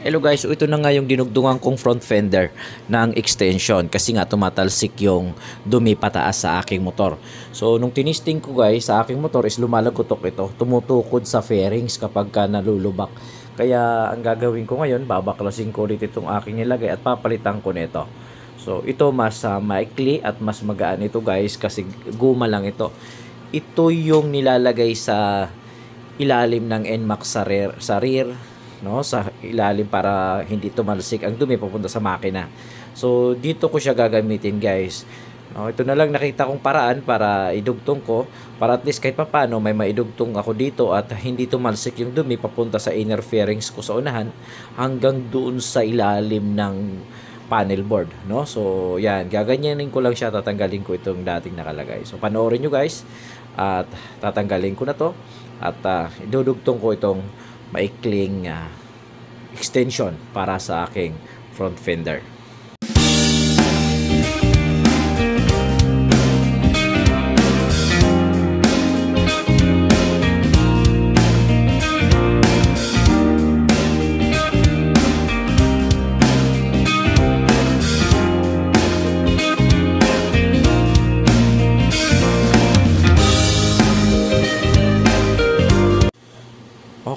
Hello guys, so ito na nga yung dinugtungan kong front fender ng extension kasi nga tumatalsik yung dumi pataas sa aking motor. So nung tinisting ko guys sa aking motor is lumalagotok ito, tumutukod sa fairings kapag ka nalulubak. Kaya ang gagawin ko ngayon, babaklasin ko ulit itong aking nilagay at papalitan ko nito. So ito mas maikli at mas magaan ito guys kasi guma lang ito. Ito yung nilalagay sa ilalim ng NMAX sa rear, no, sa ilalim para hindi tumalsik ang dumi papunta sa makina. So dito ko siya gagamitin guys. No, ito na lang nakita kong paraan para idugtong ko, para at least kahit papaano may maidugtong ako dito at hindi tumalsik yung dumi papunta sa inner fairings ko sa unahan hanggang doon sa ilalim ng panel board, no? So yan, gaganyanin ko lang siya, tatanggalin ko itong dating nakalagay. So panoorin nyo guys at tatanggalin ko na to at idudugtong ko itong maikling extension para sa aking front fender.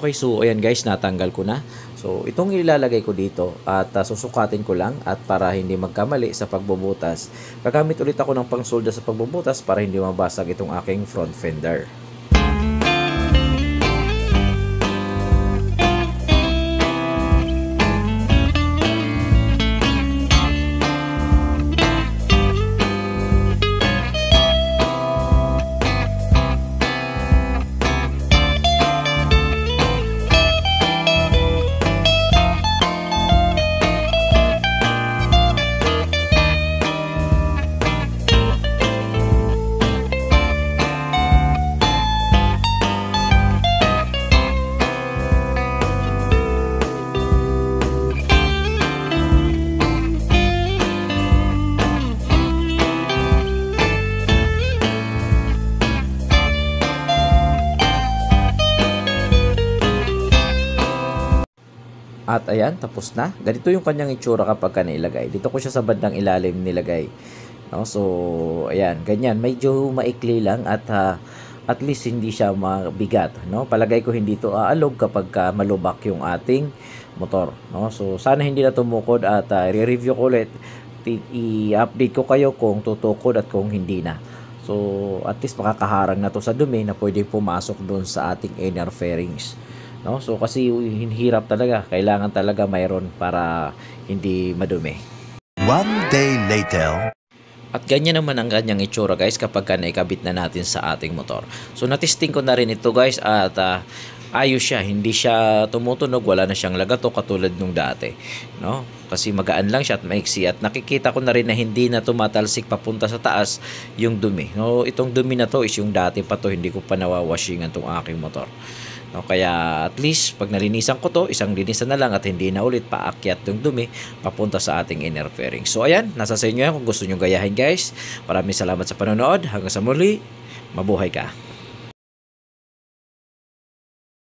Okay, so ayan guys, natanggal ko na. So itong ilalagay ko dito at susukatin ko lang at para hindi magkamali sa pagbubutas. Gagamit ulit ako ng pangsolda sa pagbubutas para hindi mabasag itong aking front fender. At ayan, tapos na. Ganito yung kanyang itsura kapag ka nailagay. Dito ko siya sa bandang ilalim nilagay. No? So, ayan, ganyan. Medyo maikli lang at least hindi siya mabigat. No? Palagay ko hindi ito aalog kapag malubak yung ating motor. No? So, sana hindi na tumukod at i-review ko ulit. I-update ko kayo kung tutukod at kung hindi na. So, at least makakaharang na to sa dumi na pwedeng pumasok doon sa ating inner fairings. No? So kasi hirap talaga, kailangan talaga mayroon para hindi madumi. One day later. At ganyan naman ang kanyang itsura guys kapag naikabit na natin sa ating motor. So natesting ko na rin ito guys at ayos siya, hindi siya tumutunog, wala na siyang lagato katulad nung dati, no? Kasi magaan lang siya at maiksi at nakikita ko na rin na hindi na tumatalsik papunta sa taas yung dumi. No, itong dumi na to is yung dati pa to, hindi ko pa nawawashingan tong aking motor. No, kaya at least pag nalinisan ko to, isang linisan na lang at hindi na ulit paakyat yung dumi papunta sa ating inner fairing. So ayan, nasa sa inyo yan kung gusto nyo gayahin guys. Maraming salamat sa panonood. Hanggang sa muli, mabuhay ka.